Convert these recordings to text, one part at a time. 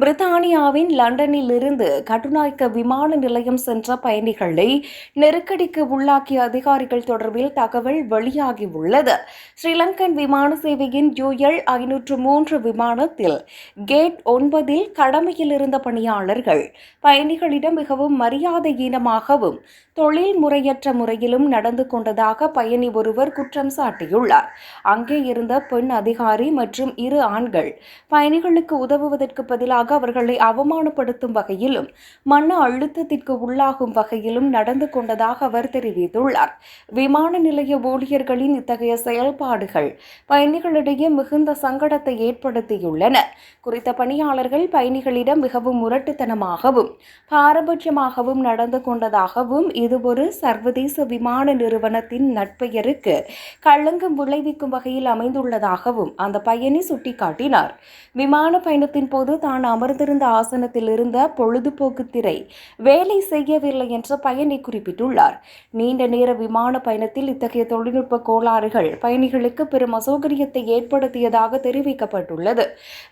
பிரித்தானியாவின் லண்டனில் இருந்து கட்டுநாயக்க விமான நிலையம் சென்ற பயணிகளை நெருக்கடிக்கு உள்ளாக்கிய அதிகாரிகள் தொடர்பில் தகவல் வெளியாகியுள்ளது. ஸ்ரீலங்கன் விமான சேவையின் UL 503 விமானத்தில் கேட் 9 கடமையில் இருந்த பணியாளர்கள் பயணிகளிடம் மிகவும் மரியாதையீனமாகவும் தொழில் முறையற்ற முறையிலும் நடந்து கொண்டதாக பயணி ஒருவர் குற்றம் சாட்டியுள்ளார். அங்கே இருந்த பெண் அதிகாரி மற்றும் 2 ஆண்கள் பயணிகளுக்கு உதவுவதற்கு பதிலாக அவர்களை அவமானப்படுத்தும் வகையிலும் மன அழுத்தத்திற்கு உள்ளாகும் வகையிலும் நடந்து கொண்டதாக அவர் தெரிவித்துள்ளார். விமான நிலைய ஊழியர்களின் இத்தகைய செயல்பாடுகள் பயணிகளிடையே மிகுந்த சங்கடத்தை ஏற்படுத்தியுள்ளன. குறித்த பணியாளர்கள் பயணிகளிடம் மிகவும் முரட்டுத்தனமாகவும் பாரபட்சமாகவும் நடந்து கொண்டதாகவும் இது ஒரு சர்வதேச விமான நிறுவனத்தின் நற்பெயருக்கு களங்கம் விளைவிக்கும் வகையில் அமைந்துள்ளதாகவும் அந்த பயணி சுட்டிக்காட்டினார். விமான பயணத்தின் போது தான் அமர்ந்திருந்த ஆசனத்தில் இருந்த பொழுதுபோக்கு திரை வேலை செய்யவில்லை என்ற பயணி குறிப்பிட்டுள்ளார். நீண்ட நேர விமான பயணத்தில் இத்தகைய தொழில்நுட்ப கோளாறுகள் பயணிகளுக்கு பெரும் அசௌகரியத்தை ஏற்படுத்தியதாக தெரிவிக்கப்பட்டுள்ளது.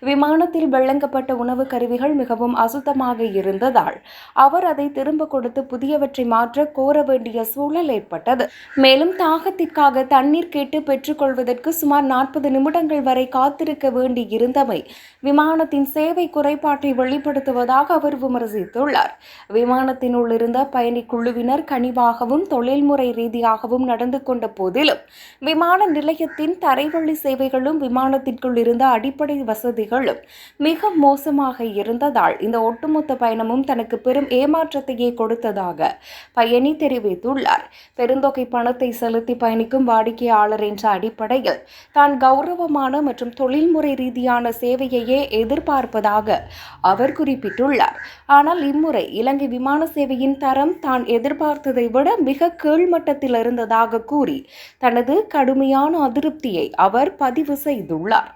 விமானத்தில் வழங்கப்பட்ட உணவு கருவிகள் மிகவும் அசுத்தமாக இருந்ததால் அவர் அதை திரும்ப கொடுத்து புதியவற்றை மாற்ற கோர வேண்டிய சூழல் ஏற்பட்டது. மேலும் தாகத்திற்காக தண்ணீர் கேட்டு பெற்றுக்கொள்வதற்கு சுமார் 40 நிமிடங்கள் வரை காத்திருக்க வேண்டியிருந்தமை விமானத்தின் சேவை குறைபாட்டை வெளிப்படுத்துவதாக அவர் விமர்சித்துள்ளார். விமானத்தினுள் இருந்த பயணி குழுவினர் கனிவாகவும் தொழில்முறை ரீதியாகவும் நடந்து கொண்ட போதிலும் விமான நிலையத்தின் தரைவழி சேவைகளும் விமானத்திற்குள் இருந்த அடிப்படை வசதிகளும் மிக மோசமாக இருந்ததால் இந்த ஒட்டுமொத்த பயணமும் தனக்கு பெரும் ஏமாற்றத்தையே கொடுத்ததாக பயணி தெரிவித்துள்ளார். பெருந்தொகை பணத்தை செலுத்தி பயணிக்கும் வாடிக்கையாளர் என்ற அடிப்படையில் தான் கௌரவமான மற்றும் தொழில்முறை ரீதியான சேவையையே எதிர்பார்ப்பதாக அவர் குறிப்பிட்டுள்ளார். ஆனால் இம்முறை இலங்கை விமான சேவையின் தரம் தான் எதிர்பார்த்ததை விட மிக கீழ்மட்டத்தில் இருந்ததாக கூறி தனது கடுமையான அதிருப்தியை அவர் பதிவு செய்துள்ளார்.